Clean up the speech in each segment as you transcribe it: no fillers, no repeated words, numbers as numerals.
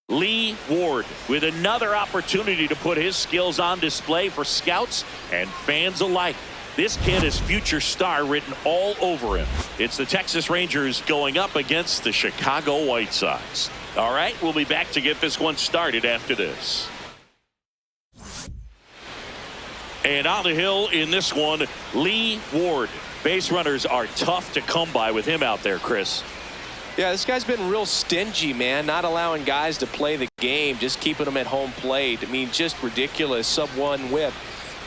Lee Ward with another opportunity to put his skills on display for scouts and fans alike. This kid has future star written all over him. It's the Texas Rangers going up against the Chicago White Sox. All right, we'll be back to get this one started after this. And on the hill in this one, Lee Ward. Base runners are tough to come by with him out there, Chris. Yeah, this guy's been real stingy, man, not allowing guys to play the game, just keeping them at home plate. I mean, just ridiculous sub-1 whip.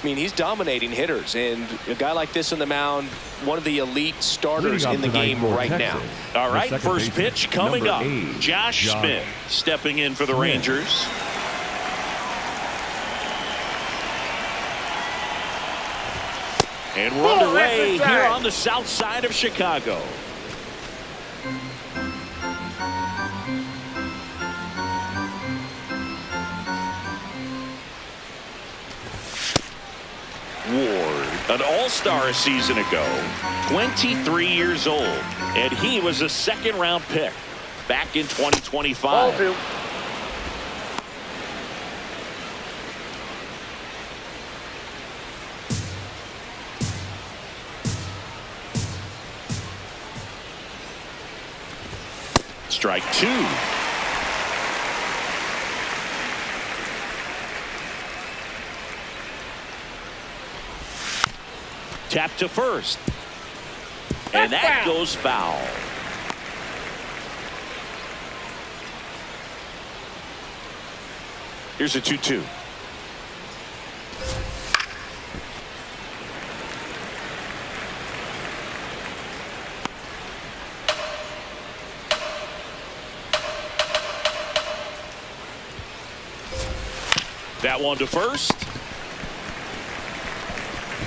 I mean, he's dominating hitters, and a guy like this on the mound, one of the elite starters in the game right now. All right, first pitch coming up. Josh Smith stepping in for the Rangers. And we're underway here on the south side of Chicago. Ward, an all-star a season ago, 23 years old, and he was a second-round pick back in 2025. Strike two. Tap to first. And that goes foul. Here's a 2-2. That one to first.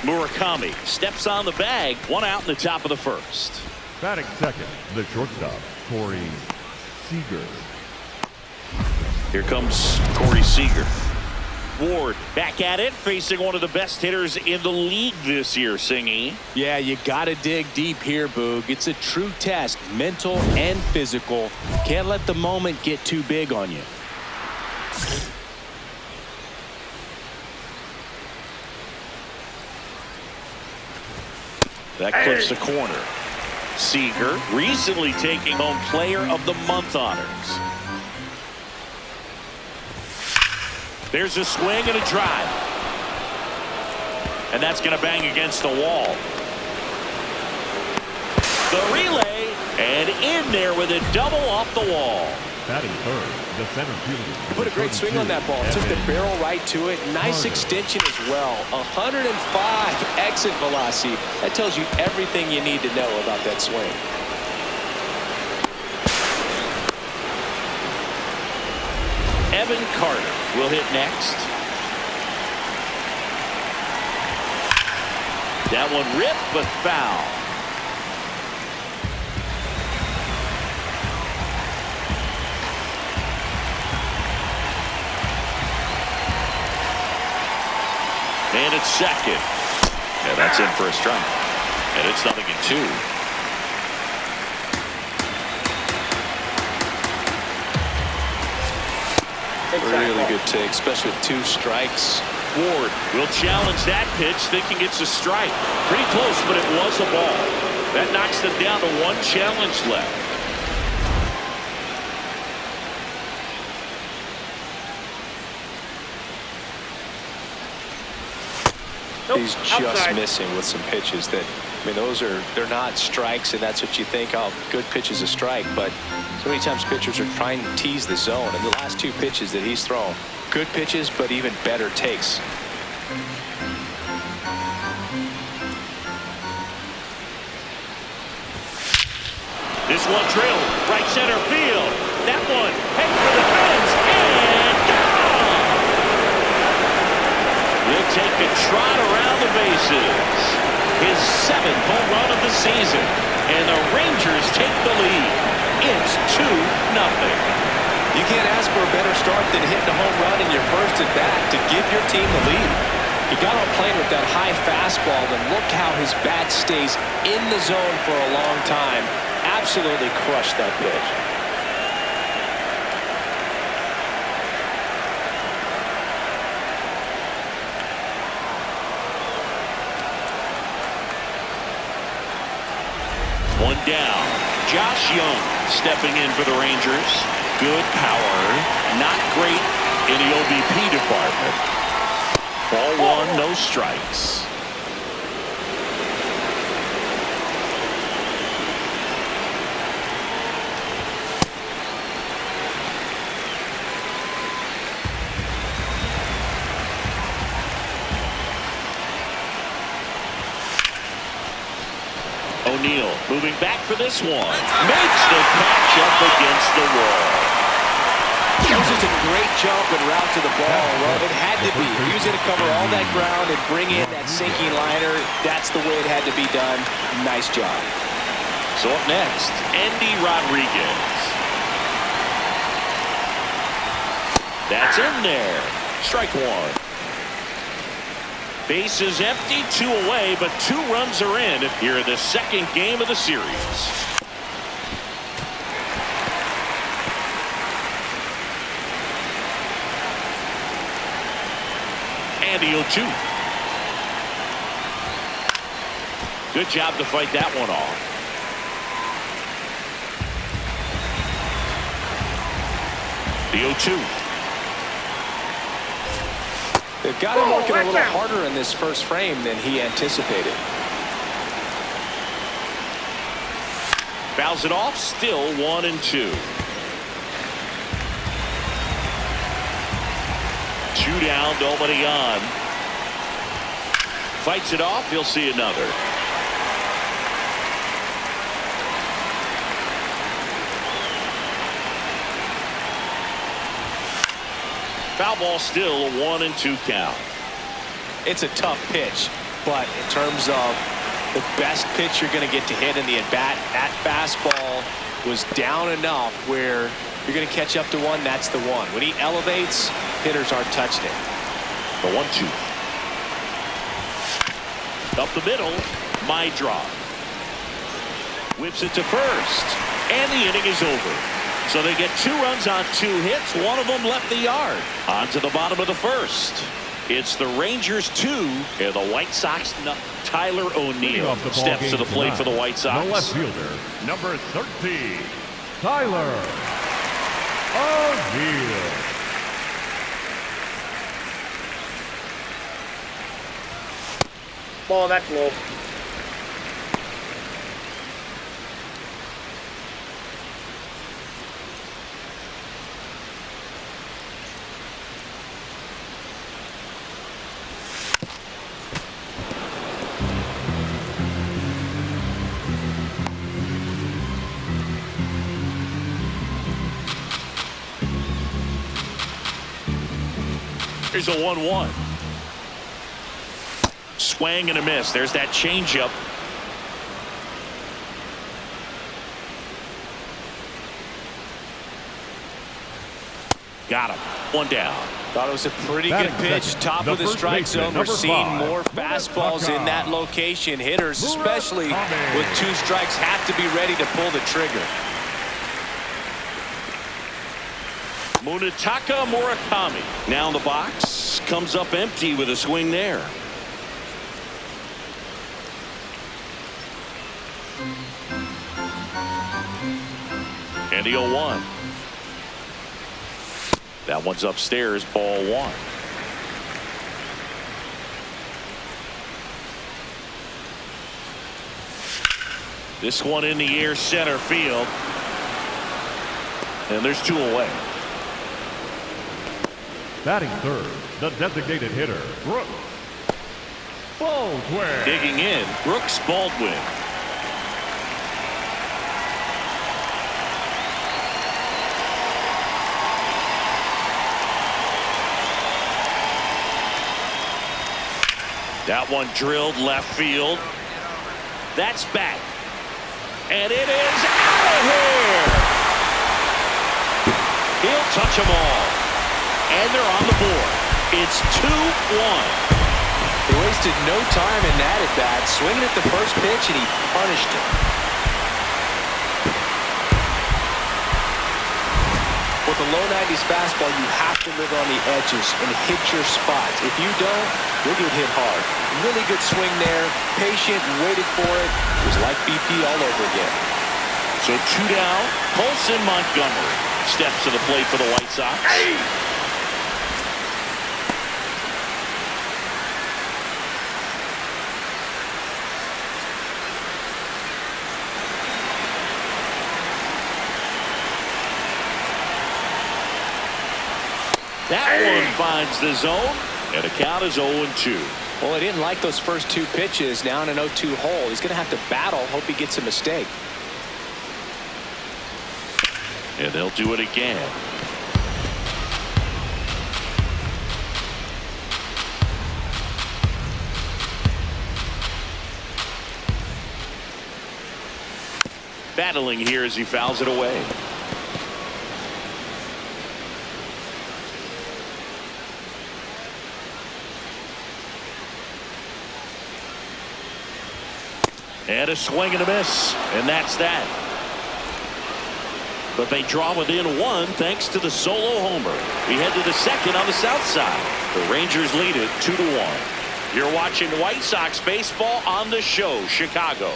Murakami steps on the bag. One out in the top of the first. Batting second, the shortstop, Corey Seager. Here comes Corey Seager. Ward back at it, facing one of the best hitters in the league this year, Singy. Yeah, you got to dig deep here, Boog. It's a true test, mental and physical. Can't let the moment get too big on you. That clips the corner. Seager recently taking home Player of the Month honors. There's a swing and a drive. And that's going to bang against the wall. The relay, and in there with a double off the wall. Batting third, the center fielder. Put a great swing on that ball. Took the barrel right to it. Nice extension as well. 105 exit velocity. That tells you everything you need to know about that swing. Evan Carter will hit next. That one ripped but foul. And it's second. Yeah, that's in for a strike. And it's 0-2. Really good take, especially with 2 strikes. Ward will challenge that pitch, thinking it's a strike. Pretty close, but it was a ball. That knocks them down to 1 challenge left. He's just missing with some pitches that, I mean, they're not strikes, and that's what you think, oh, good pitch is a strike. But so many times pitchers are trying to tease the zone, and the last 2 pitches that he's thrown, good pitches, but even better takes. This one drilled right center field. That one heading for the fence and gone. Will take a trot around the bases. His 7th home run of the season, and the Rangers take the lead. It's 2-0. You can't ask for a better start than hitting a home run in your first at bat to give your team the lead. He got on plane with that high fastball, and look how his bat stays in the zone for a long time. Absolutely crushed that pitch. Josh Young stepping in for the Rangers. Good power, not great in the OBP department. Ball one, no strikes. O'Neill moving back for this one. Makes the catch up against the wall. That was just a great jump and route to the ball. Well, it had to be. He was going to cover all that ground and bring in that sinking liner. That's the way it had to be done. Nice job. So up next, Andy Rodriguez. That's in there. Strike one. Base is empty, 2 away, but 2 runs are in here in the second game of the series. And the 0-2. Good job to fight that one off. The 0-2. They've got him working a little harder in this first frame than he anticipated. Fouls it off, still 1-2. 2 down, nobody on. Fights it off, he'll see another. Foul ball, still a 1-2 count. It's a tough pitch, but in terms of the best pitch you're going to get to hit in the at-bat, that fastball was down enough where you're going to catch up to one. That's the one. When he elevates, hitters aren't touched it. The 1-2. Up the middle, my drop. Whips it to first, and the inning is over. So they get 2 runs on 2 hits. One of them left the yard. On to the bottom of the first. It's the Rangers 2 and the White Sox. Tyler O'Neill steps to the plate for the White Sox. The left fielder, number 13, Tyler O'Neill. Ball, that's low. Here's a 1-1. Swing and a miss. There's that changeup. Got him. 1 down. Thought it was a pretty good pitch. Top of the strike zone. We're seeing more fastballs in that location. Hitters, especially with 2 strikes, have to be ready to pull the trigger. Munetaka Murakami now in the box, comes up empty with a swing there. And the 0-1. That one's upstairs, ball 1. This one in the air, center field. And there's 2 away. Batting third, the designated hitter, Brooks Baldwin. Digging in, Brooks Baldwin. That one drilled left field. That's back. And it is out of here. He'll touch them all. And they're on the board. It's 2-1. They wasted no time in that at bat. Swinging at the first pitch, and he punished it. With a low 90s fastball, you have to live on the edges and hit your spots. If you don't, you'll get hit hard. Really good swing there. Patient, waited for it. It was like BP all over again. So 2 down. Colson Montgomery steps to the plate for the White Sox. That one finds the zone, and the count is 0-2. Well, he didn't like those first 2 pitches. Now in an 0-2 hole, he's going to have to battle. Hope he gets a mistake. And they'll do it again. Battling here as he fouls it away. And a swing and a miss, and that's that. But they draw within 1 thanks to the solo homer. We head to the second on the south side. The Rangers lead it 2-1. You're watching White Sox baseball on the show, Chicago.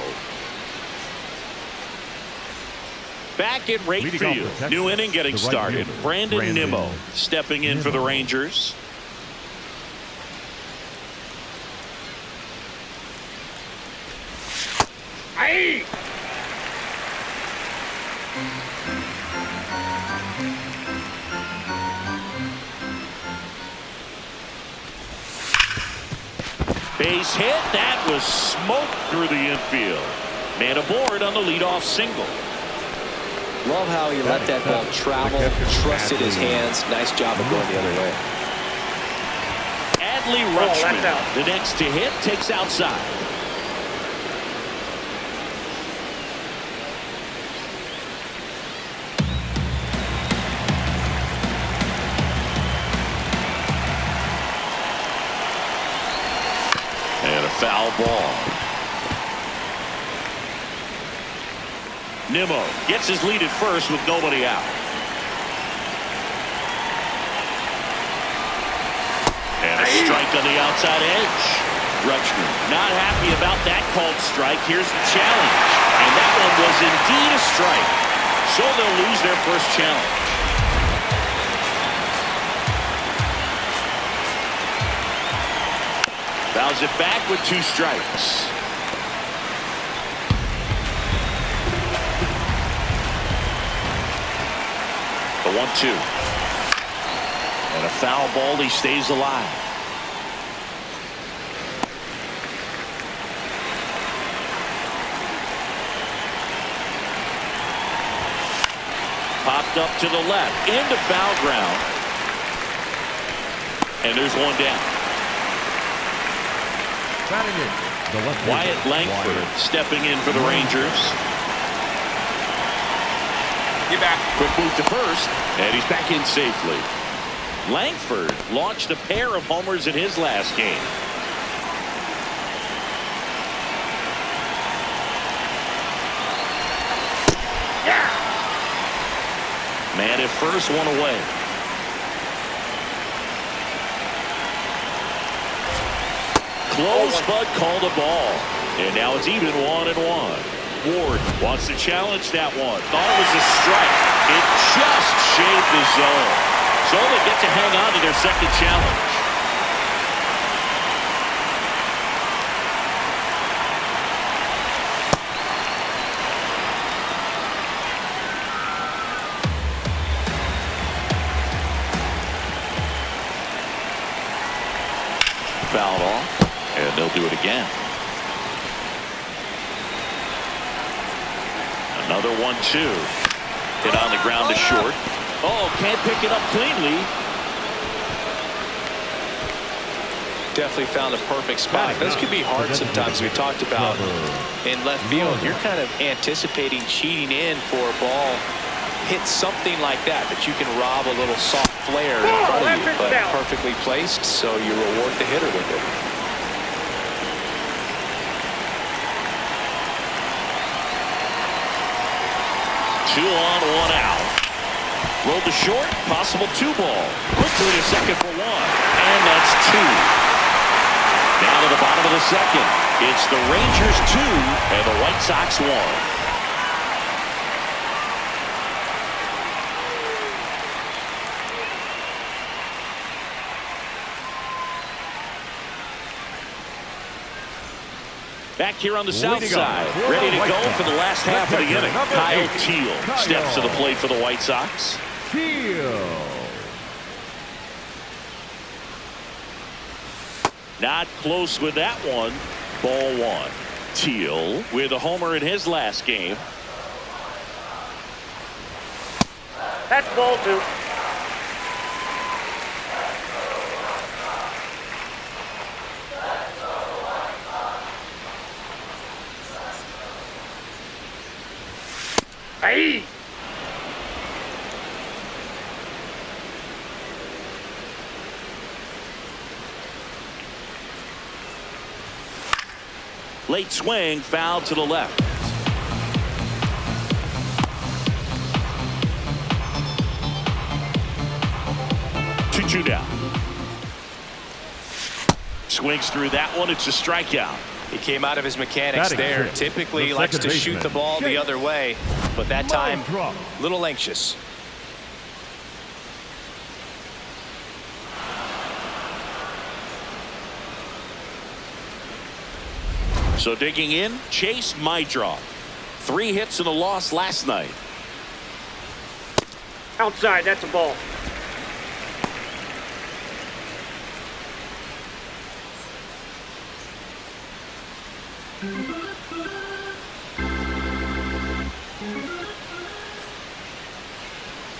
Back at right field. New inning getting started. Brandon Nimmo stepping in for the Rangers. Hey! Base hit. That was smoke through the infield. Man aboard on the leadoff single. Love how he let that ball travel, trusted his hands. Nice job of going the other way. Adley Rutschman, the next to hit, takes outside. And a foul ball. Nimmo gets his lead at first with nobody out. And a strike on the outside edge. Rutschman not happy about that called strike. Here's the challenge. And that one was indeed a strike. So they'll lose their first challenge. Fouls it back with 2 strikes. The 1-2. And a foul ball. He stays alive. Popped up to the left. Into foul ground. And there's 1 down. Wyatt Langford stepping in for the Rangers. Get back. Quick move to first, and he's back in safely. Langford launched a pair of homers in his last game. Yeah. Man at first, 1 away. Close, but called a ball. And now it's even 1-1. Ward wants to challenge that one. Thought it was a strike. It just shaved the zone. So they get to hang on to their second challenge. Fouled off, and they'll do it again. Another 1-2. Hit on the ground to short. Oh, can't pick it up cleanly. Definitely found a perfect spot. Those could be hard sometimes. We talked about in left field. You're kind of anticipating cheating in for a ball. Hit something like that you can rob a little soft flare in front of you, but perfectly placed, so you reward the hitter with it. Two on, 1 out. Rolled to short, possible 2 ball. Quickly to second for 1, and that's 2. Now to the bottom of the second. It's the Rangers 2 and the White Sox 1. Back here on the south Leading side, off for ready the to White go Sox, for the last half of the catcher, inning. number Kyle 8, Teal steps to the plate for the White Sox. Teal. Not close with that one. Ball one. Teal with a homer in his last game. That's ball 2. Aye. Late swing, foul to the left. 2-2 down. Swings through that one. It's a strikeout. He came out of his mechanics Batting there. six, Typically the he likes to second shoot the baseman, ball the Jake. other way, but that time Drop. a little anxious. So digging in, Chase Mydroff. 3 hits and a loss last night. Outside, that's a ball.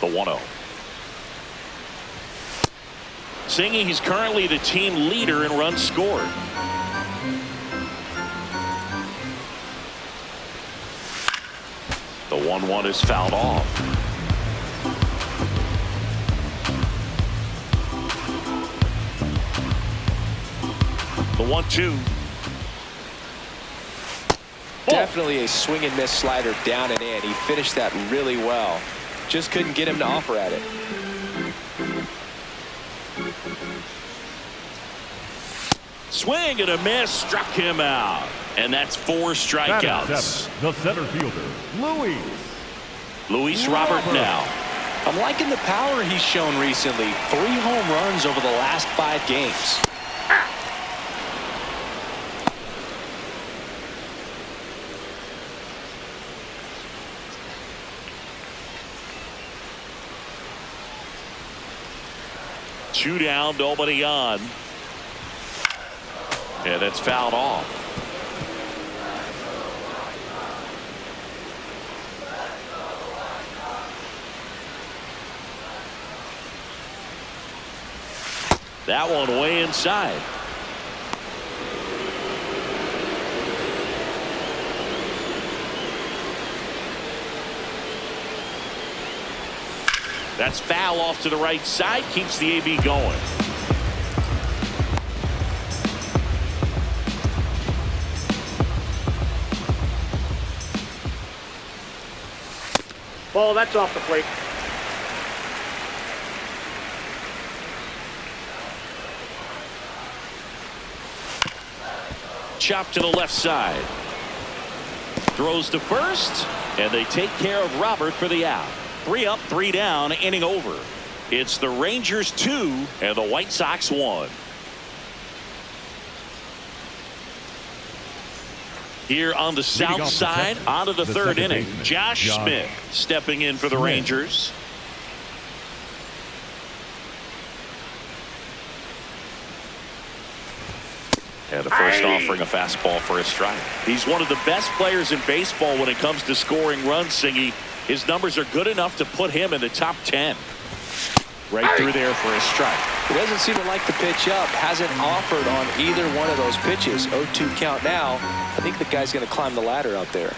The 1-0. Singing, he's currently the team leader in runs scored. The 1-1 is fouled off. The 1-2. Definitely a swing and miss slider down and in. He finished that really well. Just couldn't get him to offer at it. Swing and a miss, struck him out. And that's 4 strikeouts. Batting 7, the center fielder, Luis Robert now. I'm liking the power he's shown recently. 3 home runs over the last 5 games. Two down, nobody on. And it's fouled off. That one way inside. That's foul off to the right side, keeps the AB going. Ball, that's off the plate. Chop to the left side. Throws to first, and they take care of Robert for the out. 3 up, 3 down, inning over. It's the Rangers 2 and the White Sox 1. Here on the south side, onto the third inning. Josh Smith stepping in for the Rangers. and a first offering a fastball for a strike. He's one of the best players in baseball when it comes to scoring runs, Singy. His numbers are good enough to put him in the top 10. Right through there for a strike. He doesn't seem to like the pitch up. Hasn't offered on either one of those pitches. 0-2 count now. I think the guy's going to climb the ladder out there.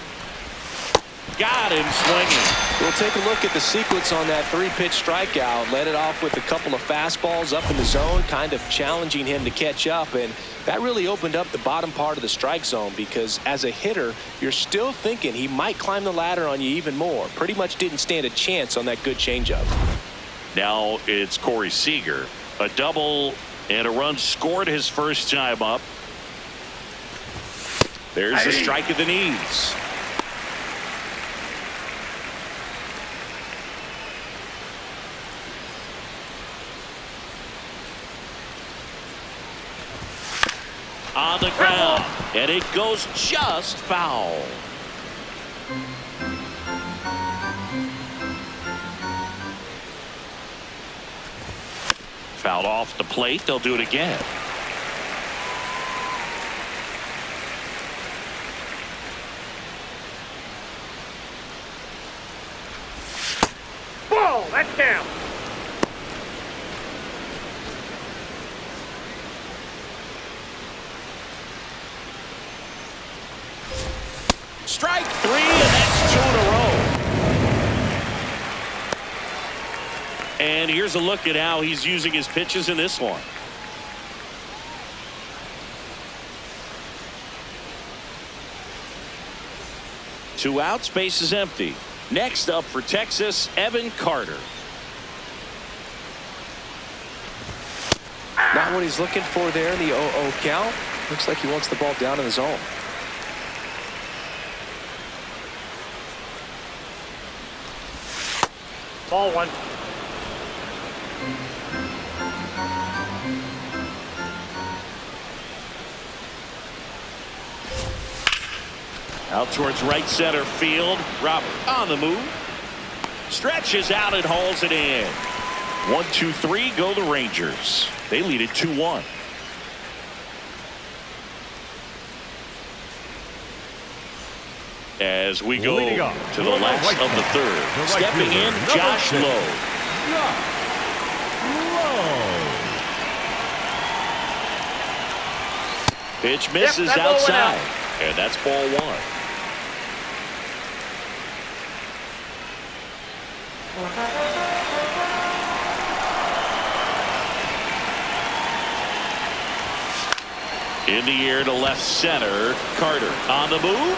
Got him swinging. We'll take a look at the sequence on that 3-pitch strikeout. Led it off with a couple of fastballs up in the zone, kind of challenging him to catch up. And that really opened up the bottom part of the strike zone, because as a hitter, you're still thinking he might climb the ladder on you even more. Pretty much didn't stand a chance on that good changeup. Now it's Corey Seager. A double and a run scored his first time up. There's a strike at the knees. On the ground. And it goes just foul. Fouled off the plate. They'll do it again. Ball, that's down. Strike three, and that's 2 in a row. And here's a look at how he's using his pitches in this one. Two outs, base is empty. Next up for Texas, Evan Carter. Not what he's looking for there in the 0-0 count. Looks like he wants the ball down in the zone. Ball 1. Out towards right center field. Robert on the move. Stretches out and hauls it in. 1-2-3 go the Rangers. They lead it 2-1. As we go to the last of the third. Stepping in, Josh Lowe. Pitch misses outside. And that's ball 1. In the air to left center. Carter on the move.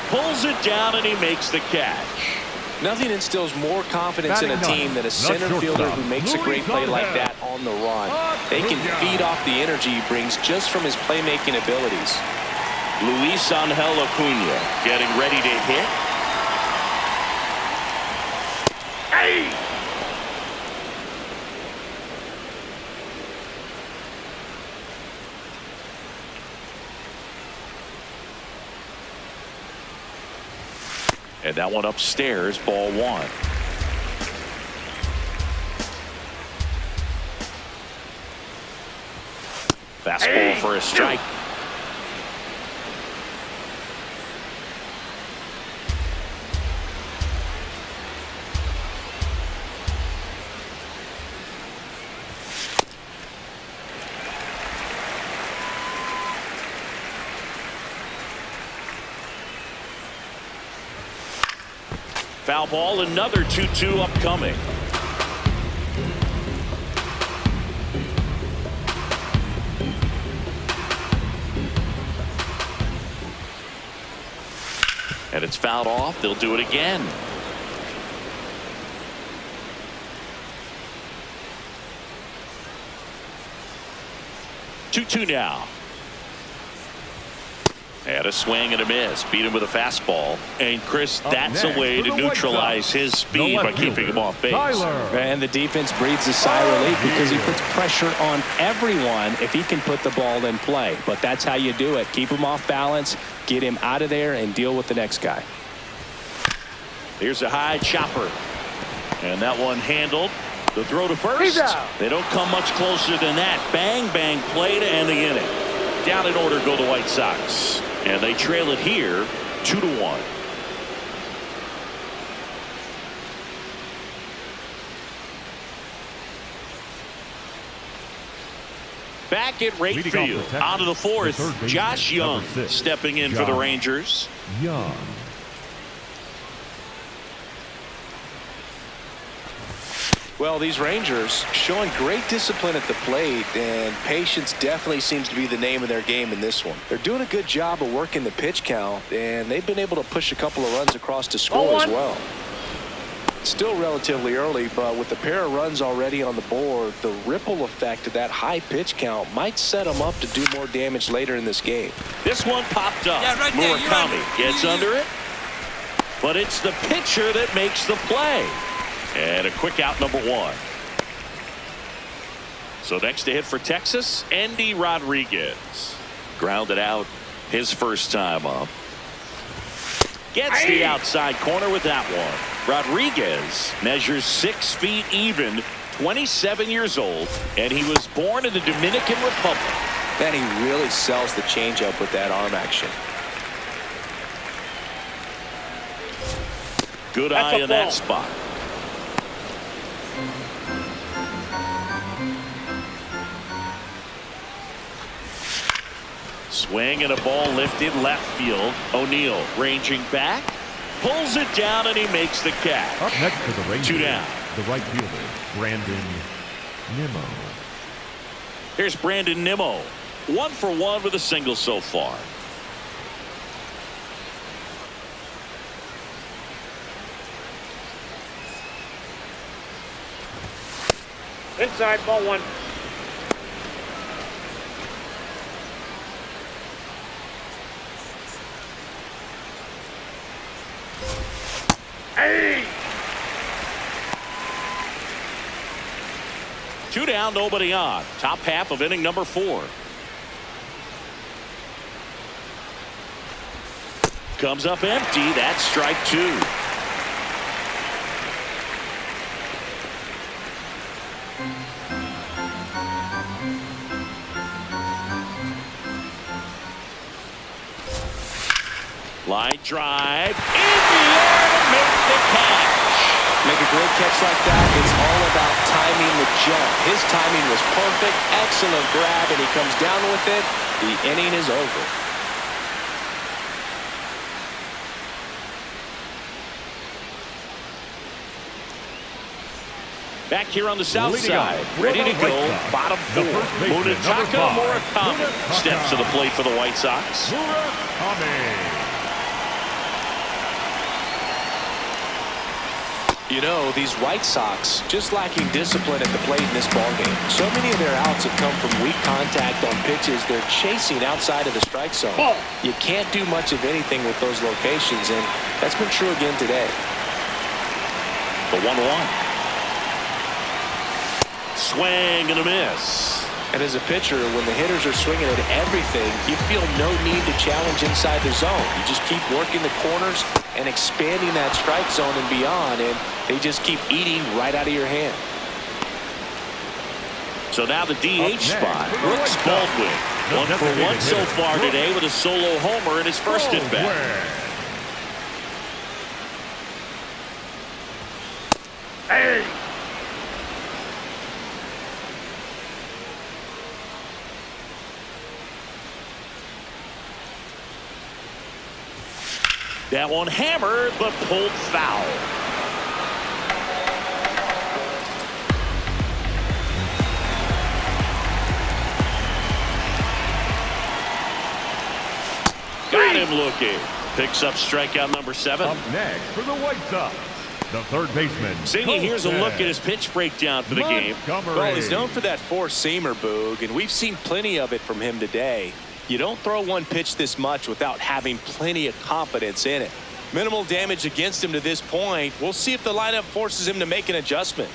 Pulls it down and he makes the catch. Nothing instills more confidence in a team than a center fielder who makes a great play like that on the run. They can feed off the energy he brings just from his playmaking abilities. Luis Angel Acuna getting ready to hit. Hey! And that one upstairs, ball 1. Fastball for a strike. Foul ball, another 2-2 upcoming. And it's fouled off. They'll do it again. Two now. And a swing and a miss. Beat him with a fastball. And Chris, that's a way to neutralize his speed by keeping him off base. And the defense breathes a sigh of relief because he puts pressure on everyone if he can put the ball in play. But that's how you do it. Keep him off balance, get him out of there, and deal with the next guy. Here's a high chopper. And that one handled. The throw to first. They don't come much closer than that. Bang, bang play to end the inning. Down in order go the White Sox. And they trail it here 2-1. Back at right field. Out of the fourth, Josh Young stepping in for the Rangers. Young. Well, these Rangers showing great discipline at the plate, and patience definitely seems to be the name of their game in this one. They're doing a good job of working the pitch count, and they've been able to push a couple of runs across to score as well. Still relatively early, but with a pair of runs already on the board, the ripple effect of that high pitch count might set them up to do more damage later in this game. This one popped up. Yeah, right there, Murakami gets under it, but it's the pitcher that makes the play. And a quick out, number 1. So next to hit for Texas, Andy Rodriguez. Grounded out his first time up. Gets the outside corner with that one. Rodriguez measures 6 feet even, 27 years old, and he was born in the Dominican Republic. Then he really sells the changeup with that arm action. Good eye in that spot. Swing and a ball lifted left field. O'Neill ranging back, pulls it down, and he makes the catch. Up next to the Rangers, 2 down. the right fielder, Brandon Nimmo. Here's Brandon Nimmo. 1 for 1 with a single so far. Inside, ball 1. Hey! 2 down, nobody on. Top half of inning number 4. Comes up empty. That's strike 2. Line drive in the air to make the catch. Make a great catch like that. It's all about timing the jump. His timing was perfect. Excellent grab, and he comes down with it. The inning is over. Back here on the south Leading side, off, ready to the go. White Sox, Bottom the 4. first baseman, Munetaka number 5, Murakami steps to the plate for the White Sox. Murakami. You know, these White Sox just lacking discipline at the plate in this ballgame. So many of their outs have come from weak contact on pitches they're chasing outside of the strike zone. Ball. You can't do much of anything with those locations, and that's been true again today. The 1-1. Swing and a miss. And as a pitcher, when the hitters are swinging at everything, you feel no need to challenge inside the zone. You just keep working the corners and expanding that strike zone and beyond, and they just keep eating right out of your hand. So now the DH spot. for the Brooks White Sox, Baldwin. the 1 for 1 designated so hitter, far Brooks today with a solo homer in his first at bat. Hey! That one hammered but pulled foul. Got him looking. Picks up strikeout number 7. Up next for the White Sox, the third baseman. Zingy, here's a look at his pitch breakdown for the game. Well, he's known for that four-seamer, Boog, and we've seen plenty of it from him today. You don't throw one pitch this much without having plenty of confidence in it. Minimal damage against him to this point. We'll see if the lineup forces him to make an adjustment.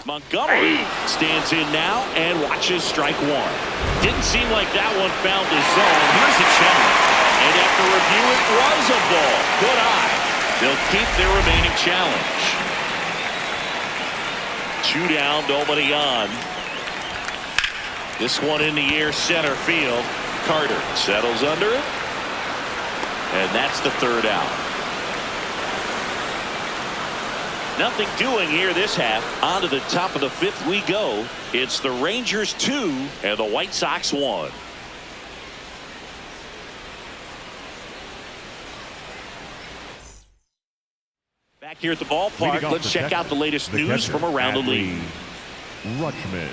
Montgomery stands in now and watches strike 1. Didn't seem like that one found the zone. Here's a challenge. And after review, it was a ball. Good eye. They'll keep their remaining challenge. 2 down, nobody on. This one in the air, center field. Carter settles under it. And that's the 3rd out. Nothing doing here this half. On to the top of the 5th we go. It's the Rangers 2 and the White Sox 1. Back here at the ballpark, let's check out the latest news from around the league. Rutschman.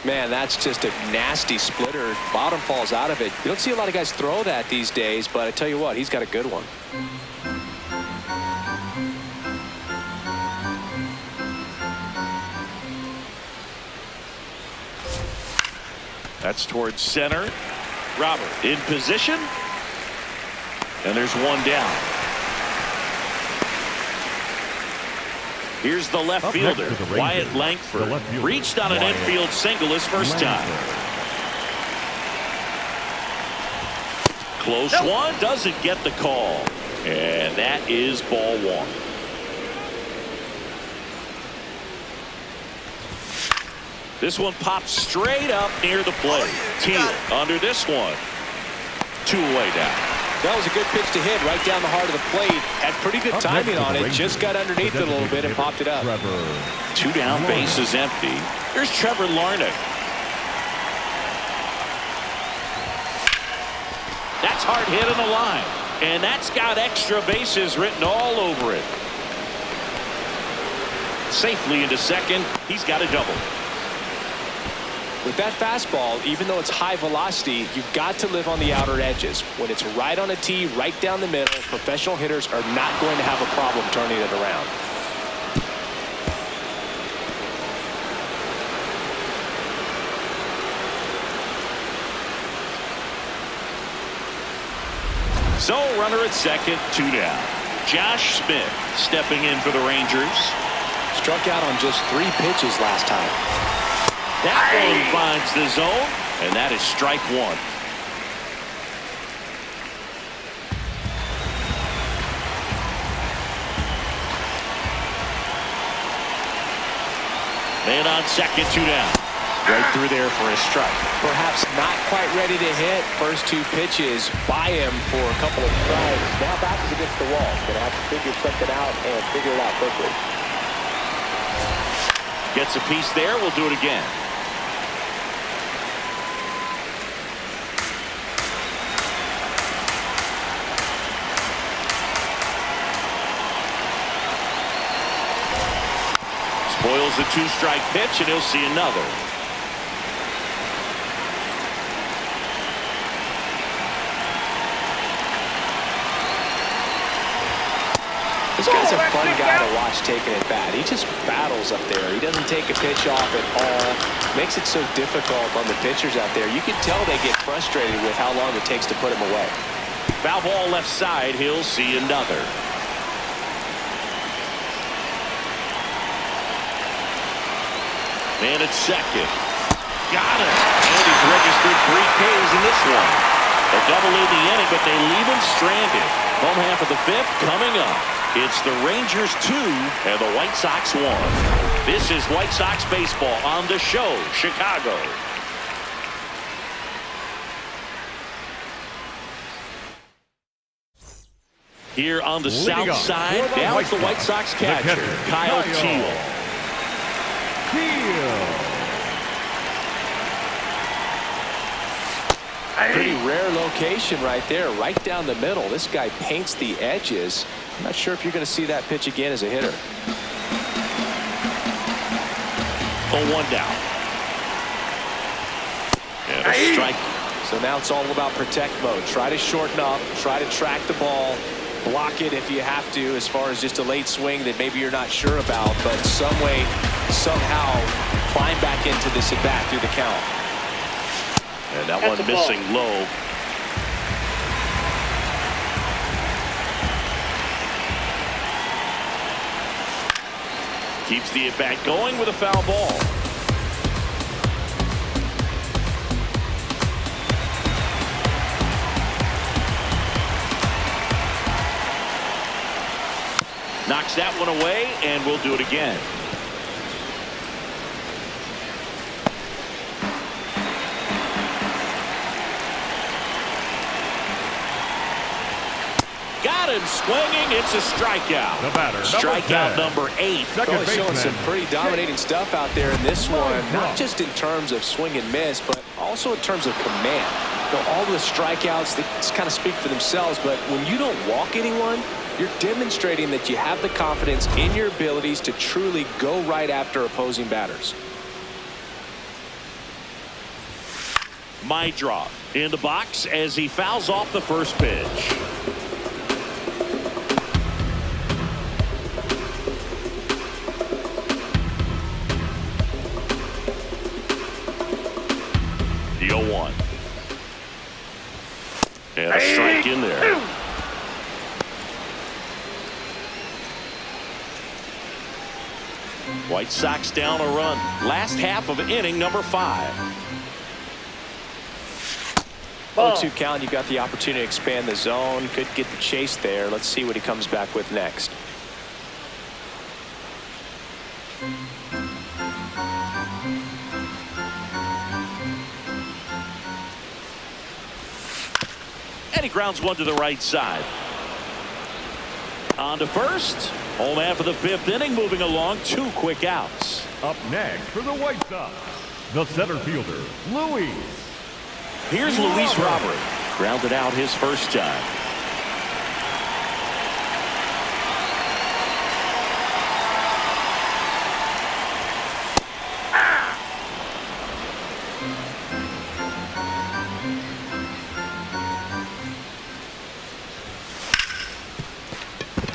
Man, that's just a nasty splitter. Bottom falls out of it. You don't see a lot of guys throw that these days, but I tell you what, he's got a good one. That's towards center. Robert in position. And there's one down. Here's the left Up next fielder, to the Rangers, Wyatt Langford. the left fielder, Reached on an Wyatt infield single his first time. Close one, doesn't get the call. And that is ball one. This one pops straight up near the plate. Teal under this one. 2 away down. That was a good pitch to hit right down the heart of the plate. Had pretty good Up timing next to on the it. Rangers, Just got underneath the it a little bit and designated popped it up. Trevor 2 down, base is empty. Here's Trevor Larnach. That's hard hit on the line. And that's got extra bases written all over it. Safely into second. He's got a double. With that fastball, even though it's high velocity, you've got to live on the outer edges. When it's right on a tee, right down the middle, professional hitters are not going to have a problem turning it around. So runner at second, 2 down. Josh Smith stepping in for the Rangers. Struck out on just 3 pitches last time. That one finds the zone, and that is strike 1. Man on second, 2 down. Right through there for a strike. Perhaps not quite ready to hit. First 2 pitches by him for a couple of strikes. Now back is against the wall. Gonna have to figure something out and figure it out quickly. Gets a piece there. We'll do it again. Spoils the 2-strike pitch, and he'll see another. This guy's a fun guy to watch taking it bat. He just battles up there. He doesn't take a pitch off at all. Makes it so difficult on the pitchers out there. You can tell they get frustrated with how long it takes to put him away. Foul ball left side. He'll see another. Man at second. Got it. And he's registered 3 Ks in this one. A double in the inning, but they leave him stranded. Home half of the 5th coming up. It's the Rangers 2 and the White Sox 1. This is White Sox baseball on the show, Chicago. Here on the south side, down the White Sox catcher, Kyle Teal. Pretty rare location right there, right down the middle. This guy paints the edges. I'm not sure if you're going to see that pitch again as a hitter. 0-1 down. And a strike. So now it's all about protect mode. Try to shorten up, try to track the ball, block it if you have to, as far as just a late swing that maybe you're not sure about, but some way, somehow climb back into this at bat through the count. And that one missing low. Keeps the at bat going with a foul ball. Knocks that one away, and we'll do it again. Got him swinging. It's a strikeout. The batter, Strikeout number 8. Really showing some pretty dominating stuff out there in this one, not just in terms of swing and miss, but also in terms of command. You know, all the strikeouts, they just kind of speak for themselves, but when you don't walk anyone, you're demonstrating that you have the confidence in your abilities to truly go right after opposing batters. My draw in the box as he fouls off the first pitch. The in there. White Sox down a run. Last half of inning number 5. 0-2 count. You got the opportunity to expand the zone. Could get the chase there. Let's see what he comes back with next. And he grounds one to the right side. On to first. Home half of the 5th inning, moving along. 2 quick outs. Up next for the White Sox, the center fielder, Luis. Here's Luis Robert. Grounded out his first time.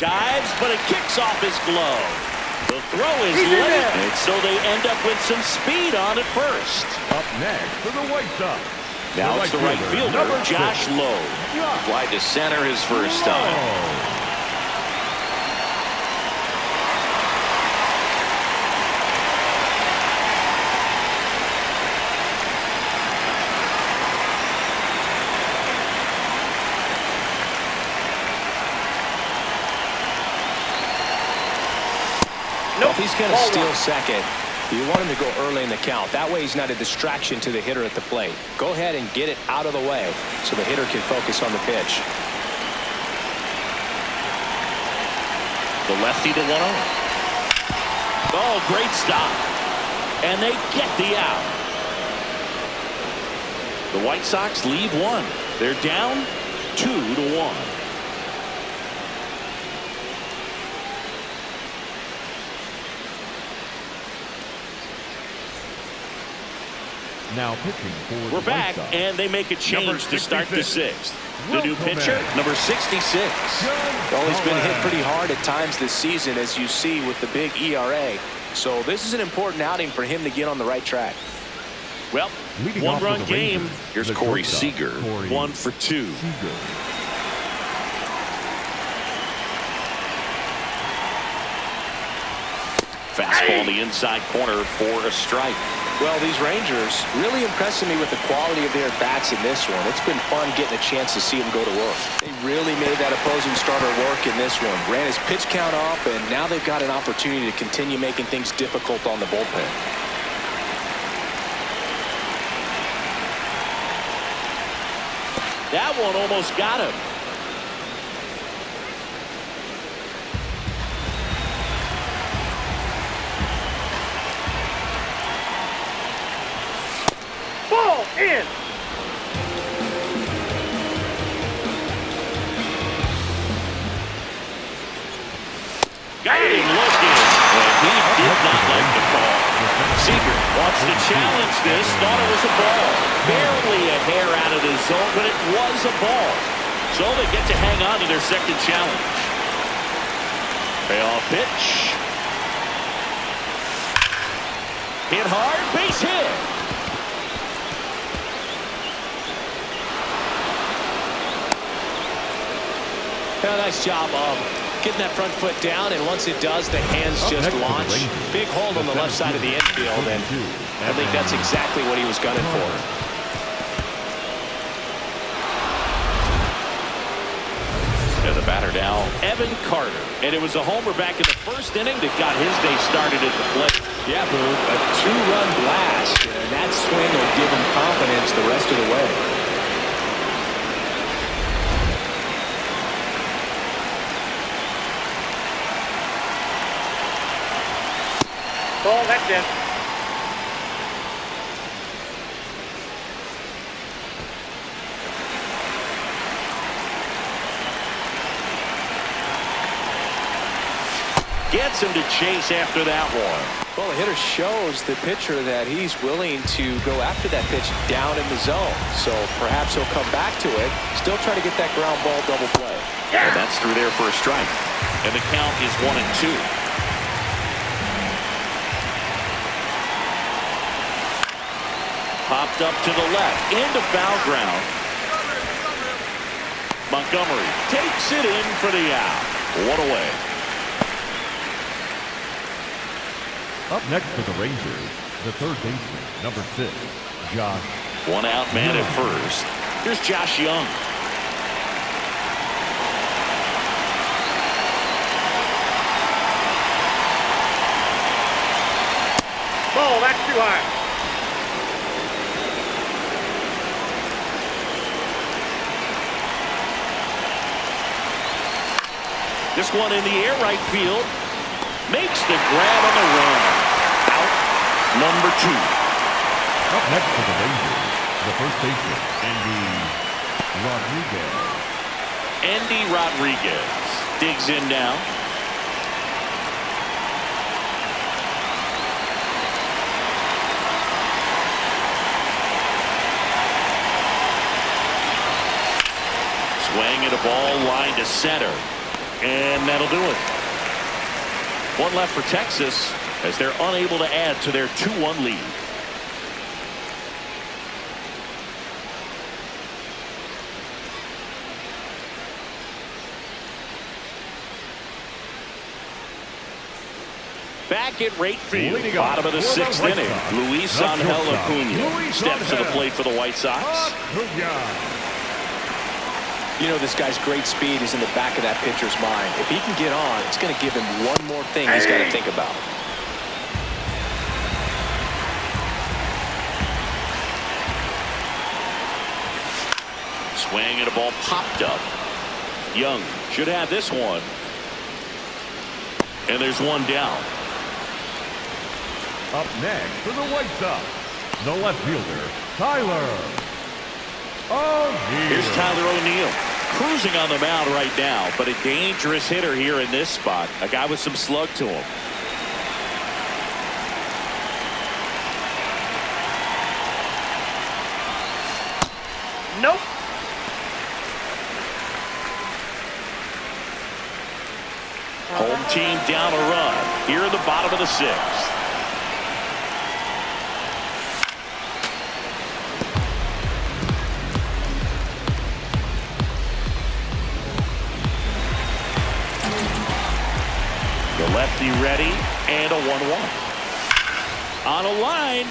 Dives, but it kicks off his glove. The throw is late, so they end up with some speed on at first. Up next for the White Sox. Now it's the right fielder, Josh Lowe. Wide to center his first time. If he's going to steal second, you want him to go early in the count. That way he's not a distraction to the hitter at the plate. Go ahead and get it out of the way so the hitter can focus on the pitch. The lefty to 1-0. Oh, great stop. And they get the out. The White Sox lead 1. They're down 2-1. Now pitching for We're the back, White Sox, and they make a change to start the 6th. The new Welcome pitcher, back. number 66. Well, he's been hit pretty hard at times this season, as you see with the big ERA. So this is an important outing for him to get on the right track. Well, Leading off for one-run the game. Rangers, Here's the Corey shortstop, Seager, Corey 1 for 2. Seager. Fastball in the inside corner for a strike. Well, these Rangers really impressing me with the quality of their bats in this one. It's been fun getting a chance to see them go to work. They really made that opposing starter work in this one. Ran his pitch count up, and now they've got an opportunity to continue making things difficult on the bullpen. That one almost got him. Ball in. Got him looking, and he did not like the call. Seager wants to challenge this. Thought it was a ball. Barely a hair out of the zone, but it was a ball. So they get to hang on to their second challenge. Payoff pitch. Hit hard, base hit. Yeah, nice job of getting that front foot down, and once it does, the hands just launch. Big hold on the left side of the infield, and I think that's exactly what he was gunning for. And the batter now, Evan Carter. And it was a homer back in the first inning that got his day started at the plate. Yeah, Boo, a 2-run blast, and that swing will give him confidence the rest of the way. Ball, that's it. Gets him to chase after that one. Well, the hitter shows the pitcher that he's willing to go after that pitch down in the zone. So perhaps he'll come back to it, still try to get that ground ball double play. And that's through there for a strike. And the count is 1-2. Popped up to the left into foul ground. Montgomery takes it in for the out. One away. Up next for the Rangers, the third baseman, number 6, Josh. One out man at first. Here's Josh Young. Ball, that's too high. This one in the air, right field. Makes the grab on the run. Out number 2. Up next for the Rangers, the first baseman, Andy Rodriguez digs in now. Swing at a ball line to center. And that'll do it. One left for Texas as they're unable to add to their 2-1 lead. Back at right field, bottom of the 6th inning, Luis Angel Acuna steps to the plate for the White Sox. You know, this guy's great speed is in the back of that pitcher's mind. If he can get on, it's going to give him one more thing he's got to think about. Swing and a ball popped up. Young should have this one. And there's one down. Up next for the White Sox, the left fielder, Tyler O'Neill. Here's Tyler O'Neill cruising on the mound right now, but a dangerous hitter here in this spot. A guy with some slug to him. Nope. Home team down a run here in the bottom of the 6th. The lefty ready and a 1-1 on a line,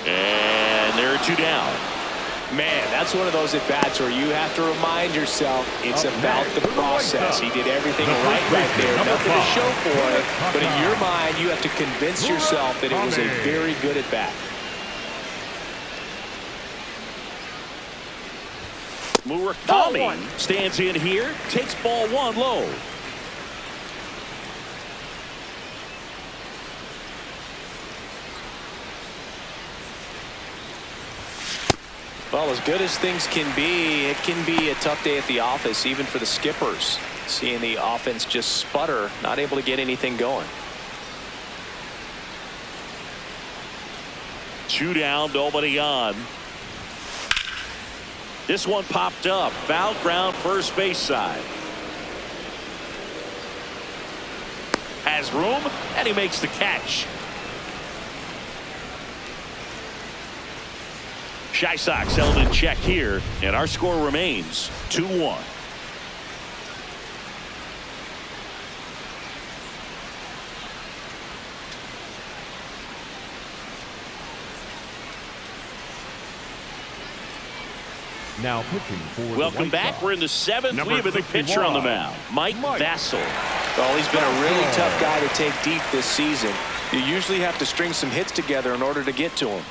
and there are 2 down. Man, that's one of those at bats where you have to remind yourself it's about the process. He did everything right there. Nothing to show for it, but in your mind you have to convince yourself that it was a very good at bat. Murakami stands in here, takes ball 1 low. Well, as good as things can be, it can be a tough day at the office, even for the skippers. Seeing the offense just sputter, not able to get anything going. 2 down, nobody on. This one popped up. Foul ground, first base side. Has room, and he makes the catch. Shy Sox held in check here, and our score remains 2-1. Now pitching for Welcome back. We're in the 7th. We have a new pitcher on the mound, Mike Vassell. Well, he's been a really tough guy to take deep this season. You usually have to string some hits together in order to get to him.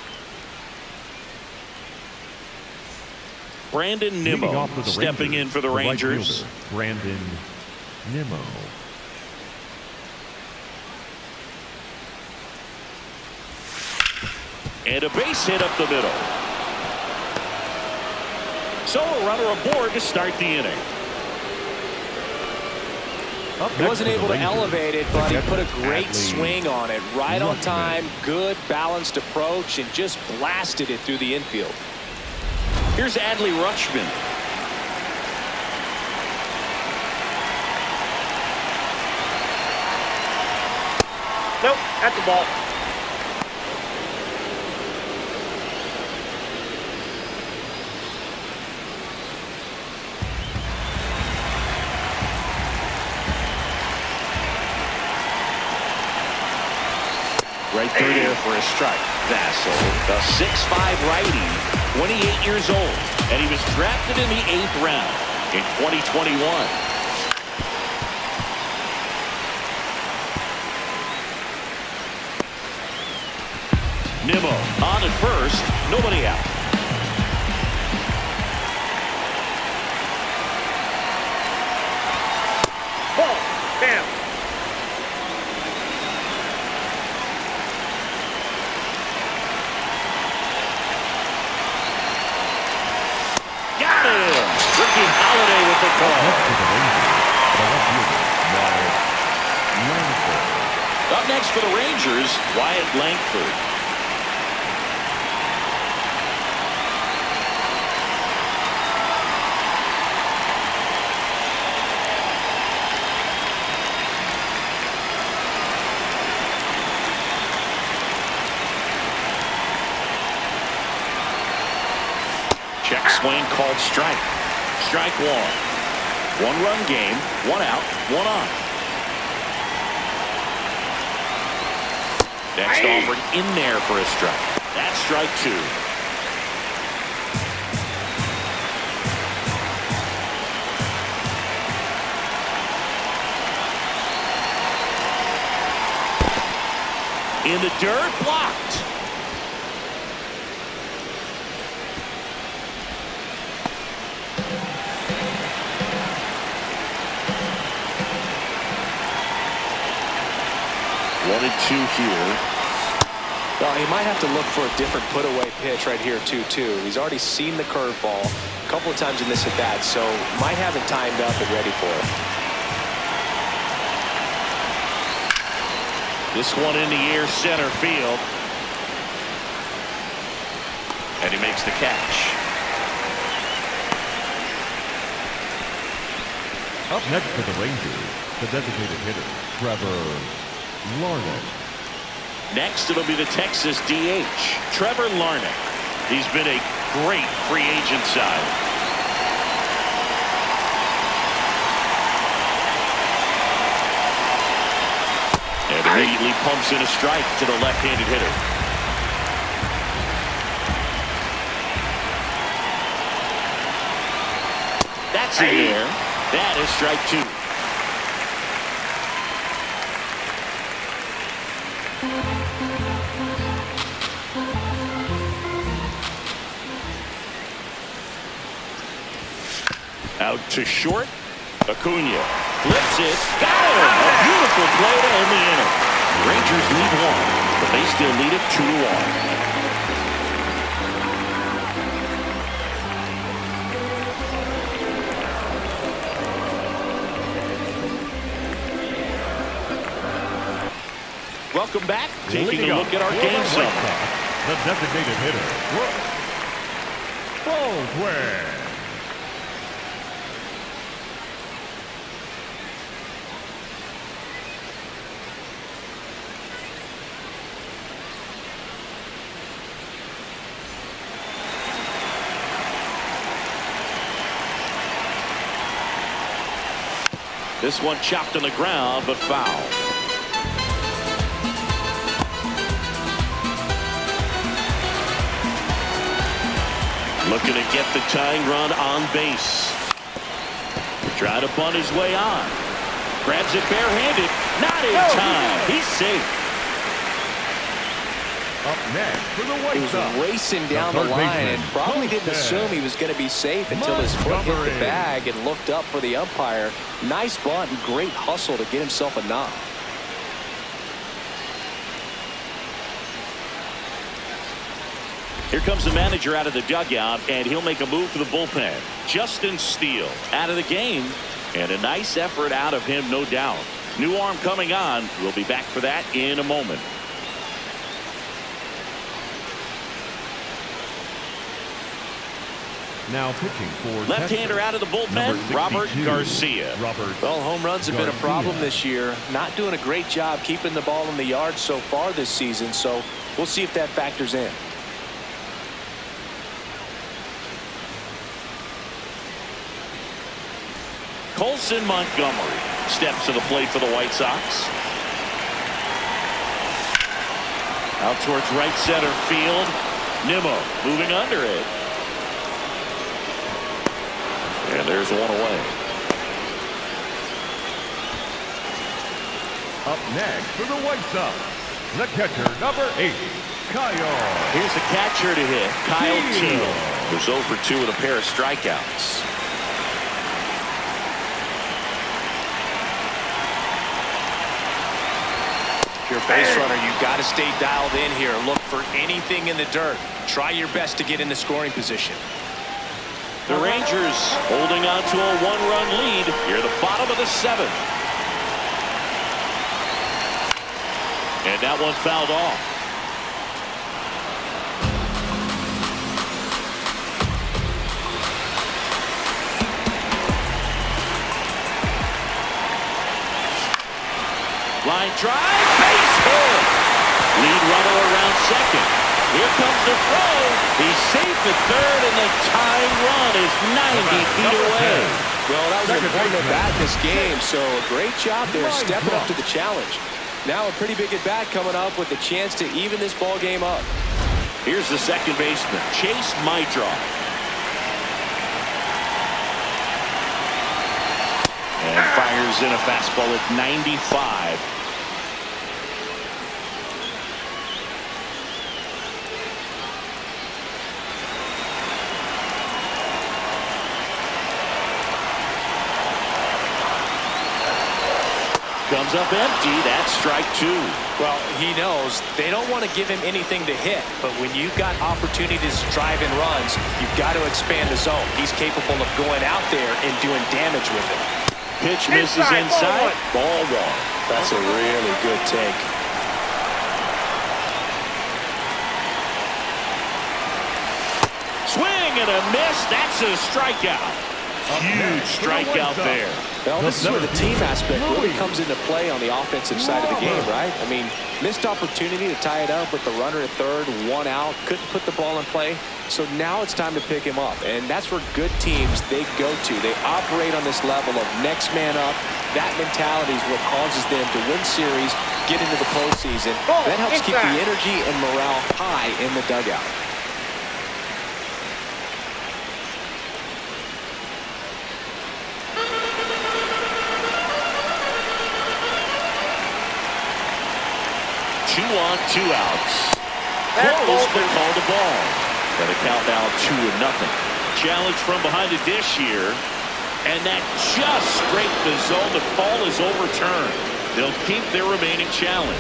Brandon Nimmo stepping in for the Rangers. Brandon Nimmo. And a base hit up the middle. So a runner aboard to start the inning. He wasn't able to elevate it, but he put a great swing on it. Right on time, good balanced approach, and just blasted it through the infield. Here's Adley Rutschman. Nope, that's the ball. Right through there for a strike. Vassell, a 6'5" righty, 28 years old, and he was drafted in the 8th round in 2021. Nimmo on at first, nobody out. Ball. Down. Got him. Ricky Holiday with the call. Up next for the Rangers, Wyatt Langford. Check swing called strike. Strike one. 1-run game, 1 out, 1 on. Next offered in there for a strike. That's strike 2. In the dirt, blocked. One and 2 here. Well, he might have to look for a different put-away pitch right here, 2-2. He's already seen the curveball a couple of times in this at-bat, so might have it timed up and ready for it. This one in the air, center field. And he makes the catch. Up next for the Rangers, the designated hitter, Trevor Larnach. Next, it'll be the Texas DH, Trevor Larnach. He's been a great free agent sign. And immediately pumps in a strike to the left-handed hitter. That's in there. That is strike 2. Out to short. Acuna flips it. Got him. A beautiful play to end the inning. Rangers lead 1, but they still lead it 2-1. Welcome back. Taking a look at our game summary. The designated hitter, Baldwin. This one chopped on the ground, but foul. Looking to get the tying run on base. Try to bunt his way on. Grabs it barehanded. Not in time. He's safe. Up next for the White He was Sox, racing down the line and probably didn't assume he was going to be safe until his foot hit the bag and looked up for the umpire. Nice bunt and great hustle to get himself a knock. Here comes the manager out of the dugout, and he'll make a move for the bullpen. Justin Steele out of the game, and a nice effort out of him, no doubt. New arm coming on. We'll be back for that in a moment. Now pitching for left-hander out of the bullpen, Robert Garcia. Well, home runs have been a problem this year. Not doing a great job keeping the ball in the yard so far this season, so we'll see if that factors in. Colson Montgomery steps to the plate for the White Sox. Out towards right center field. Nimmo moving under it. And there's one away. Up next for the White Sox, the catcher, number 8, Kyle. Here's the catcher to hit, Kyle Teal. Was 0 for 2 with a pair of strikeouts. If you're a base runner, you've got to stay dialed in here. Look for anything in the dirt. Try your best to get in the scoring position. The Rangers holding on to a 1-run lead here at the bottom of the 7th. And that one fouled off. Line drive, base hit. Lead runner around second. Here comes the throw. He's safe at third, and the tying run is 90 feet away. Well, that was an important at bat this game, so a great job there stepping up to the challenge. Now a pretty big at bat coming up with a chance to even this ball game up. Here's the second baseman, Chase Mydroff. And fires in a fastball at 95. Comes up empty. That's strike 2. Well, he knows they don't want to give him anything to hit, but when you've got opportunities to drive in runs, you've got to expand the zone. He's capable of going out there and doing damage with it. Pitch misses inside. Ball 1. That's a really good take. Swing and a miss. That's a strikeout. Huge strikeout there. Well, this is where the team aspect really comes into play on the offensive side of the game, right? I mean, missed opportunity to tie it up with the runner at third, 1 out, couldn't put the ball in play. So now it's time to pick him up, and that's where good teams, they go to. They operate on this level of next man up. That mentality is what causes them to win series, get into the postseason. That helps keep the energy and morale high in the dugout. Two on, 2 outs. Close, but called the ball. And the count now 2-0. Challenge from behind the dish here. And that just scraped the zone. The ball is overturned. They'll keep their remaining challenge.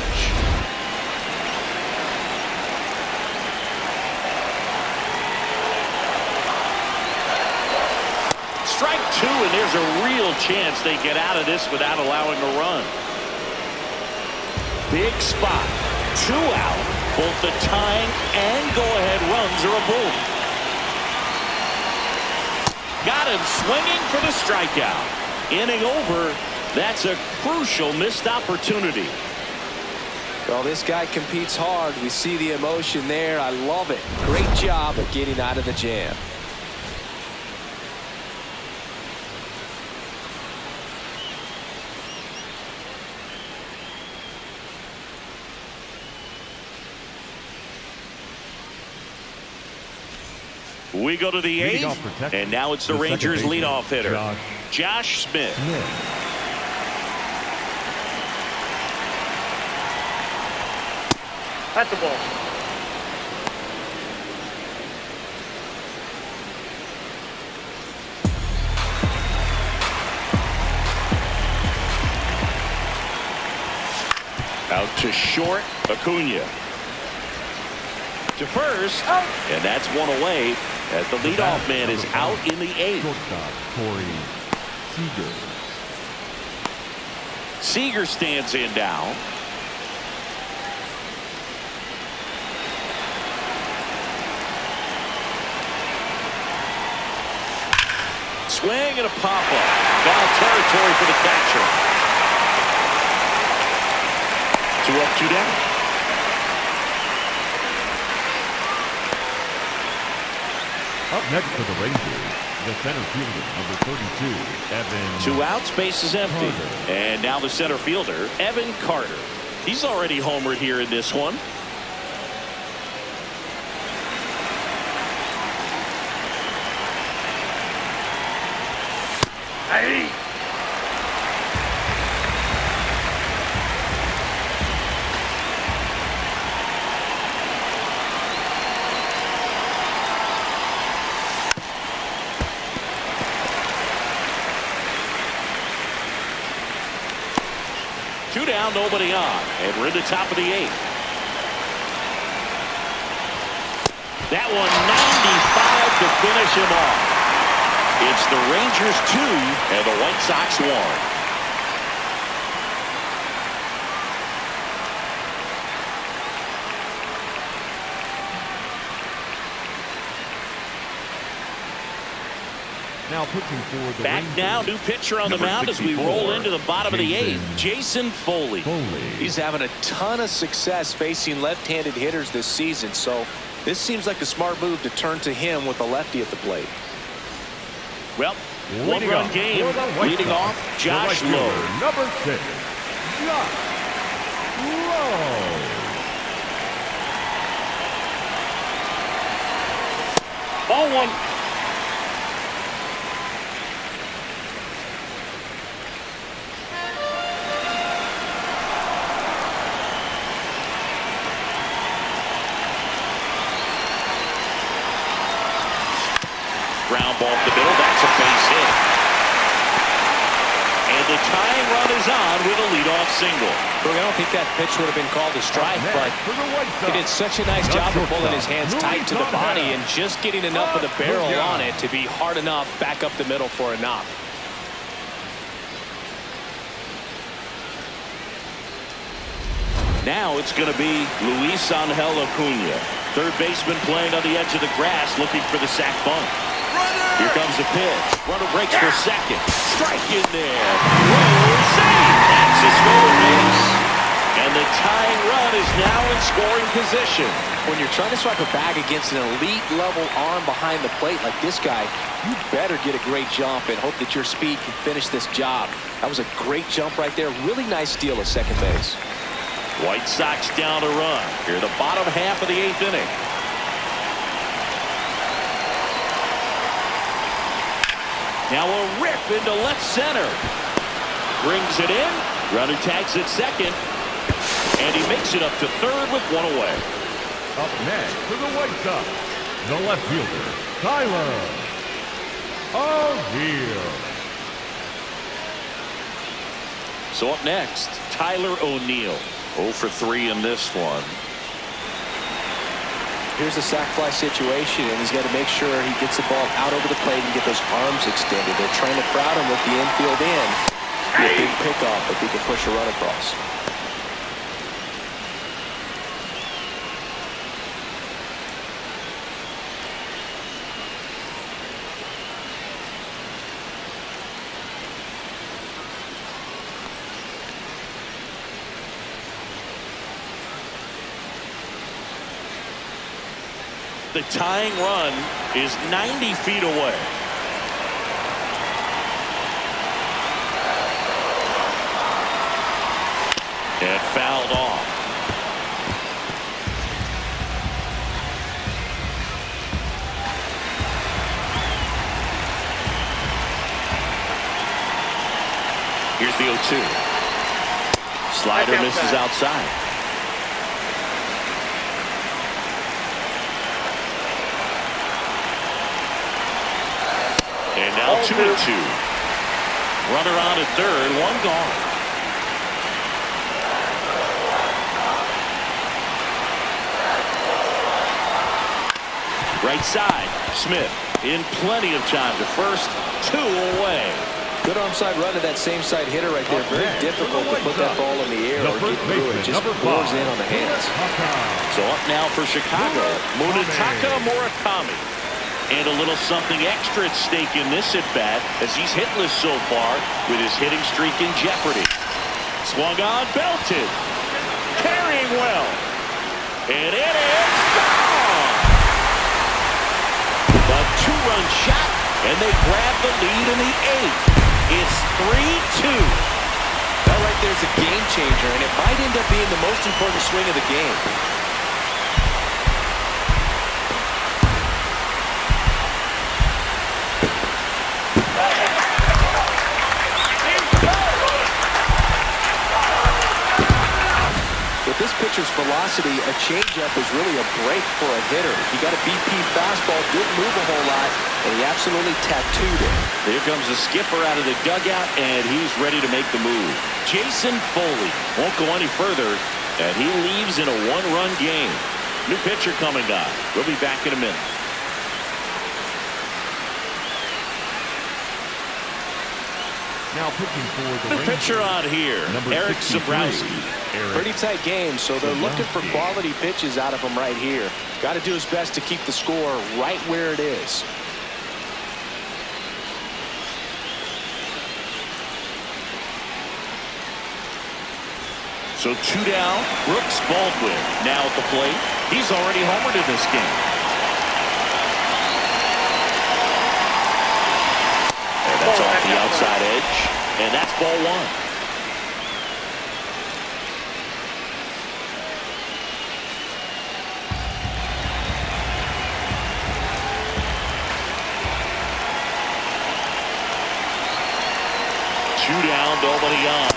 Strike 2, and there's a real chance they get out of this without allowing a run. Big spot. 2 out. Both the tying and go-ahead runs are aboard. Got him swinging for the strikeout. Inning over. That's a crucial missed opportunity. Well, this guy competes hard. We see the emotion there. I love it. Great job of getting out of the jam. We go to the 8th, and now it's the Rangers leadoff hitter, Josh Smith. That's the ball. Out to short, Acuna. To first, and that's one away as the leadoff man is out in the 8th. Seager stands in down. Swing and a pop-up. Foul territory for the catcher. 2 up, 2 down. Up next for the Rangers, the center fielder, number 32, Evan. 2 outs, base is empty. Carter. And now the center fielder, Evan Carter. He's already homered here in this one. Hey. Two down, nobody on, and we're in the top of the 8th. That one 95 to finish him off. It's the Rangers 2 and the White Sox 1. Now pitching for the Back Rangers, now, new pitcher on the number mound as we 64, roll into the bottom of the 8th. Jason Jason Foley. He's having a ton of success facing left-handed hitters this season, so this seems like a smart move to turn to him with a lefty at the plate. Well, Leading one-run off game. for the White Leading Sox, off, the Josh right Lowe. fielder, number 6, Josh Lowe. Ball one. Ground ball up the middle. That's a base hit. And the tying run is on with a leadoff single. Look, I don't think that pitch would have been called a strike, but For the White he did Sox, such a nice job of pulling his hands tight to the body and just getting enough of the barrel on it to be hard enough back up the middle for a knock. Now it's going to be Luis Angel Acuna. Third baseman playing on the edge of the grass looking for the sac bunt. Here comes the pitch. Runner breaks for second. Strike in there. Whoa, save. That's a stolen base. And the tying run is now in scoring position. When you're trying to swipe a bag against an elite level arm behind the plate like this guy, you better get a great jump and hope that your speed can finish this job. That was a great jump right there. Really nice steal at second base. White Sox down a run. Here the bottom half of the 8th inning. Now a rip into left center. Brings it in. Runner tags at second. And he makes it up to third with one away. up next for the White Sox, the left fielder, Tyler O'Neill. So up next, Tyler O'Neill. 0 for 3 in this one. Here's a sac fly situation, and he's got to make sure he gets the ball out over the plate and get those arms extended. They're trying to crowd him with the infield in. Be a big pickoff if he can push a run across. The tying run is 90 feet away. And fouled off. Here's the 0-2. Slider misses outside. And now 2-2. Runner on at third, one gone. Right side, Smith in plenty of time to first, 2 away. Good onside run to that same side hitter right there. Very difficult to put that ball in the air or get through it. Just pours in on the hands. So up now for Chicago, Munetaka Murakami. And a little something extra at stake in this at-bat as he's hitless so far with his hitting streak in jeopardy. Swung on, belted. Carrying well. And it is gone. A 2-run shot, and they grab the lead in the 8th. It's 3-2. That right there is a game changer, and it might end up being the most important swing of the game. pitcher's velocity, a changeup is really a break for a hitter. He got a BP fastball, didn't move a whole lot, and he absolutely tattooed it. Here comes the skipper out of the dugout, and he's ready to make the move. Jason Foley won't go any further, and he leaves in a one-run game. New pitcher coming on. We'll be back in a minute. Now pitching for the New pitcher on here, number Eric 63, Zabrowski. Pretty tight game, so they're looking for quality pitches out of him right here. Got to do his best to keep the score right where it is. So 2 down. Brooks Baldwin now at the plate. He's already homered in this game. And that's off the outside edge. And that's ball one. Two down, nobody on.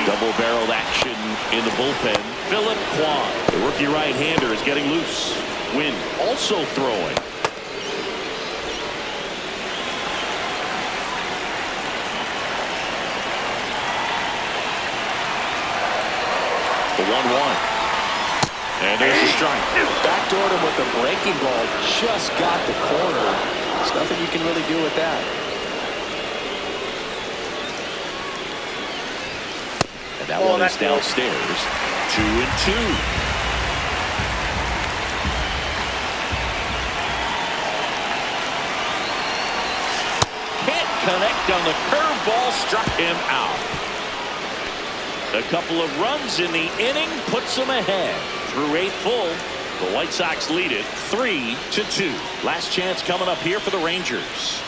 Double-barreled action in the bullpen. Philip Kwan, the rookie right-hander, is getting loose. Wynn also throwing. The 1-1. And there's a strike. Backdoored him with a breaking ball. Just got the corner. There's nothing you can really do with that. And that one is downstairs. 2-2. Can't connect on the curveball. Struck him out. A couple of runs in the inning puts them ahead. Through 8 full, the White Sox lead it 3-2. Last chance coming up here for the Rangers.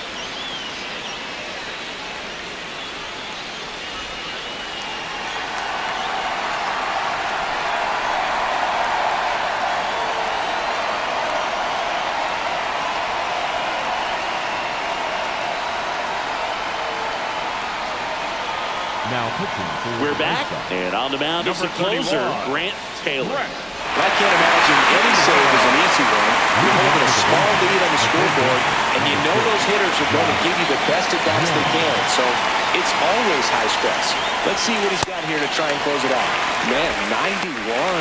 Now pitching for We're the back, White Sox. and on the mound is the Number 31, closer, Grant Taylor. I can't imagine any save is an easy one. You're holding a small lead on the scoreboard, and you know those hitters are going to give you the best at bats they can. So it's always high stress. Let's see what he's got here to try and close it out. Man, 91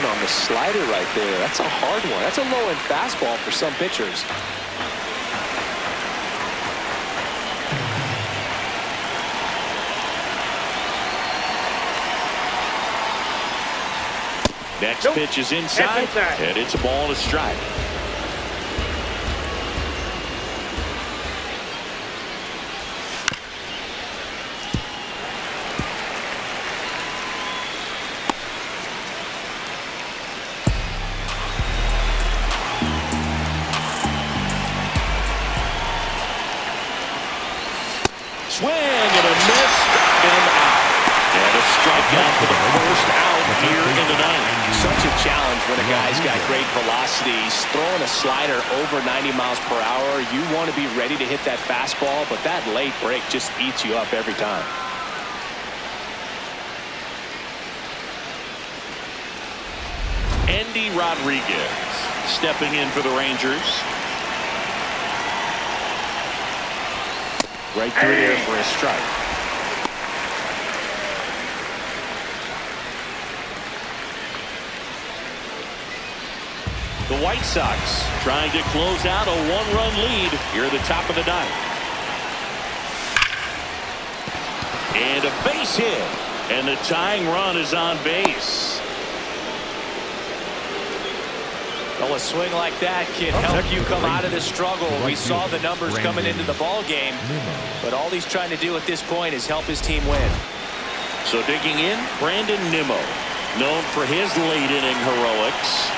on the slider right there. That's a hard one. That's a low-end fastball for some pitchers. Next pitch is inside, and it's a ball and a strike. Swing and a miss, struck him out. And a strikeout for the first out here in the ninth. Such a challenge when a guy's got great velocity. He's throwing a slider over 90 miles per hour. You want to be ready to hit that fastball, but that late break just eats you up every time. Andy Rodriguez stepping in for the Rangers. Right through there for a strike. The White Sox trying to close out a one-run lead here at the top of the ninth. And a base hit. And the tying run is on base. Well, a swing like that can help you come out of the struggle. We saw the numbers coming into the ball game, but all he's trying to do at this point is help his team win. So digging in, Brandon Nimmo, known for his late inning heroics.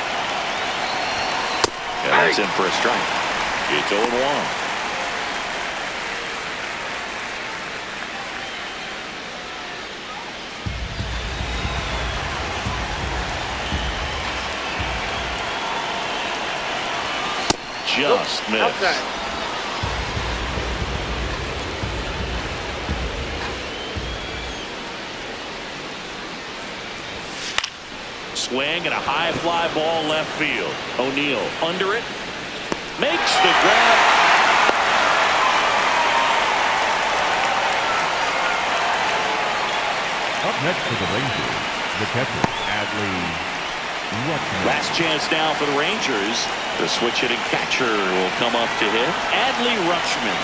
And that's in for a strike. It's 0-1. Just missed. Outside. Swing and a high fly ball left field. O'Neill under it. Makes the grab. Up next for the Rangers, the catcher, Adley Rutschman. Last chance now for the Rangers. The switch hitting catcher will come up to hit. Adley Rutschman.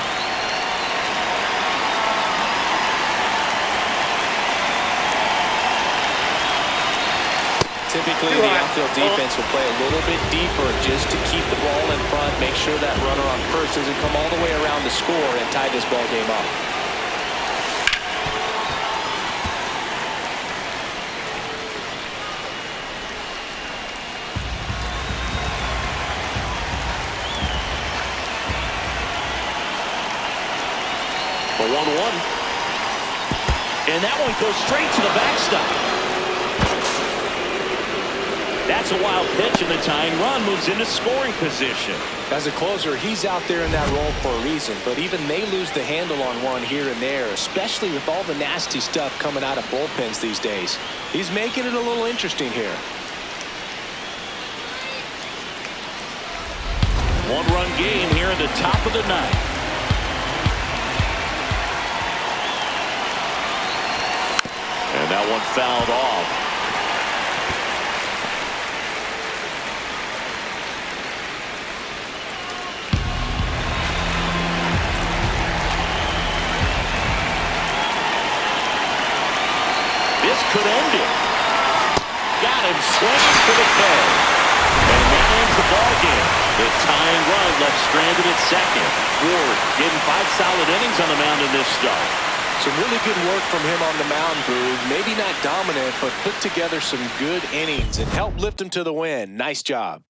Typically, the outfield defense will play a little bit deeper just to keep the ball in front, make sure that runner on first doesn't come all the way around to score and tie this ball game up. The 1-1. And that one goes straight to the backstop. That's a wild pitch, and the tying run moves into scoring position. As a closer, he's out there in that role for a reason, but even they lose the handle on one here and there, especially with all the nasty stuff coming out of bullpens these days. He's making it a little interesting here. One-run game here in the top of the ninth. And that one fouled off. This could end it. Got him swinging for the K. And that ends the ball game. The tying run left stranded at second. Ward getting 5 solid innings on the mound in this start. Some really good work from him on the mound, Boog. Maybe not dominant, but put together some good innings and helped lift him to the win. Nice job.